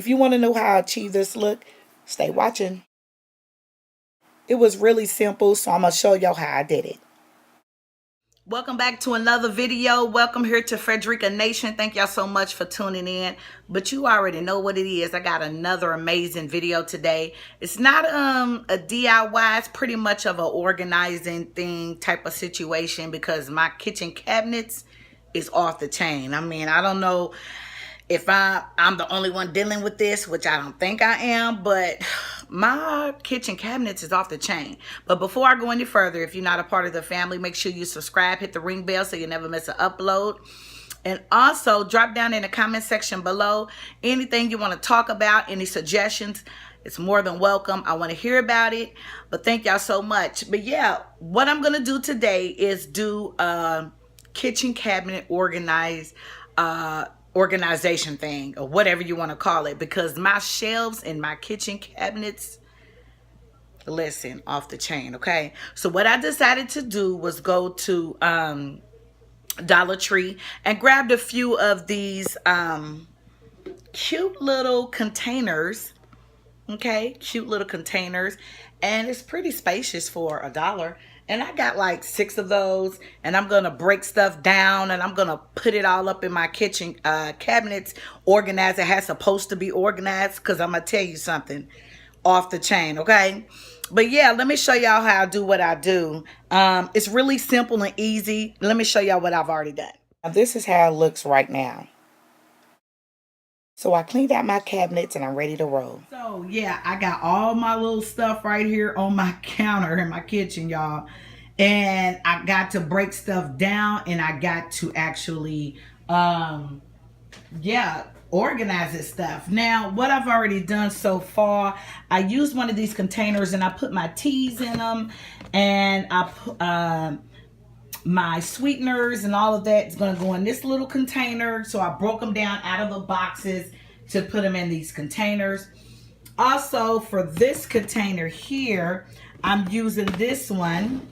If you want to know how I achieve this look, stay watching. It was really simple, so I'm going to show y'all how I did it. Welcome back to another video. Welcome here to Frederica Nation. Thank y'all so much for tuning in. But you already know what it is. I got another amazing video today. It's not a DIY. It's pretty much of an organizing thing type of situation because my kitchen cabinets is off the chain. I mean, I don't know if I'm the only one dealing with this, which I don't think I am, but my kitchen cabinets is off the chain. But before I go any further, if you're not a part of the family, make sure you subscribe, hit the ring bell so you never miss an upload. And also drop down in the comment section below anything you want to talk about, any suggestions. It's more than welcome. I want to hear about it. But thank y'all so much. But yeah, what I'm going to do today is do a kitchen cabinet organization thing, or whatever you want to call it, because my shelves in my kitchen cabinets, listen, off the chain. Okay, so what I decided to do was go to Dollar Tree and grabbed a few of these cute little containers. Okay, cute little containers, and it's pretty spacious for $1. And I got like 6 of those, and I'm gonna break stuff down and I'm gonna put it all up in my kitchen cabinets, organized. It has supposed to be organized, because I'm gonna tell you something, off the chain. Okay, but yeah, let me show y'all how I do what I do. It's really simple and easy. Let me show y'all what I've already done. Now, this is how it looks right now. So I cleaned out my cabinets and I'm ready to roll. So yeah, I got all my little stuff right here on my counter in my kitchen, y'all. And I got to break stuff down, and I got to actually, organize this stuff. Now, what I've already done so far, I used one of these containers and I put my teas in them, and I put my sweeteners and all of that is going to go in this little container. So I broke them down out of the boxes to put them in these containers. Also, for this container here, I'm using this one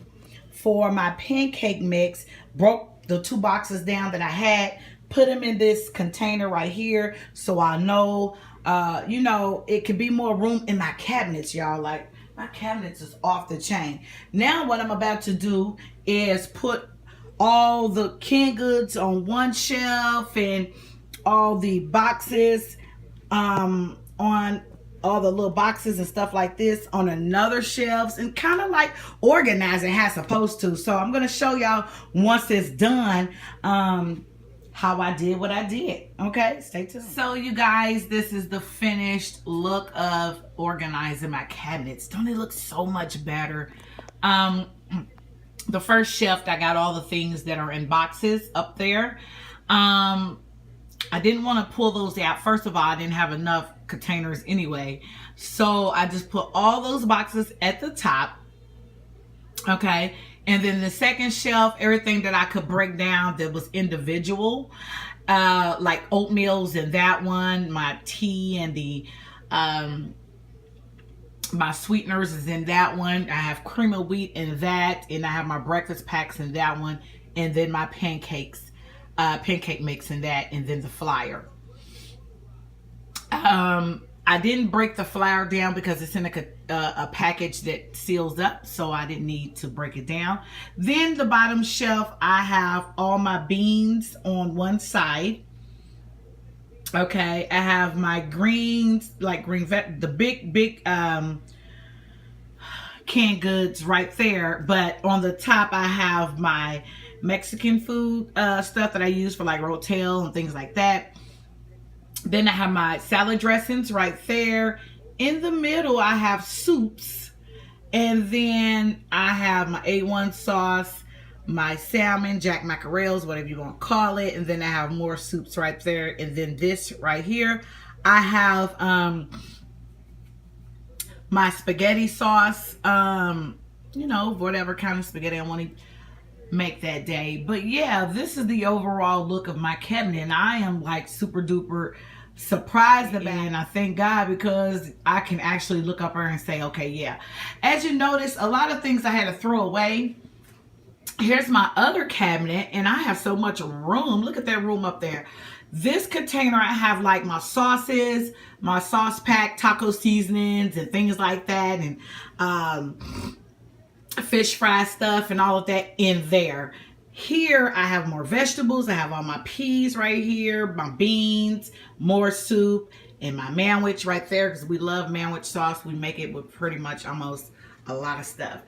for my pancake mix. Broke the 2 boxes down that I had, put them in this container right here, so I know it could be more room in my cabinets, y'all. Like, my cabinets is off the chain. Now what I'm about to do is put all the canned goods on one shelf and all the boxes on all the little boxes and stuff like this on another shelves, and kind of like organizing how it's supposed to. So I'm going to show y'all once it's done how I did what I did. Okay, stay tuned. So you guys, this is the finished look of organizing my cabinets. Don't it look so much better? The first shelf, I got all the things that are in boxes up there. I didn't want to pull those out. First of all, I didn't have enough containers anyway, so I just put all those boxes at the top. Okay, and then the second shelf, everything that I could break down that was individual, like oatmeals in that one, my tea and the my sweeteners is in that one. I have cream of wheat in that, and I have my breakfast packs in that one, and then my pancake mix in that, and then the flour. I didn't break the flour down because it's in a package that seals up, so I didn't need to break it down. Then the bottom shelf, I have all my beans on one side. Okay, I have my greens, like the big canned goods right there. But on the top, I have my Mexican food stuff that I use for like rotel and things like that. Then I have my salad dressings right there. In the middle, I have soups. And then I have my A1 sauce, my salmon, jack mackerels, whatever you want to call it. And then I have more soups right there. And then this right here, I have my spaghetti sauce, whatever kind of spaghetti I want to make that day. But yeah, this is the overall look of my cabinet, and I am like super duper surprised about it, and I thank God because I can actually look up her and say, okay, yeah. As you notice, a lot of things I had to throw away Here's my other cabinet, and I have so much room. Look at that room up there. This container, I have like my sauces, my sauce pack, taco seasonings, and things like that, and fish fry stuff and all of that in there. Here, I have more vegetables. I have all my peas right here, my beans, more soup, and my manwich right there because we love manwich sauce. We make it with pretty much almost a lot of stuff.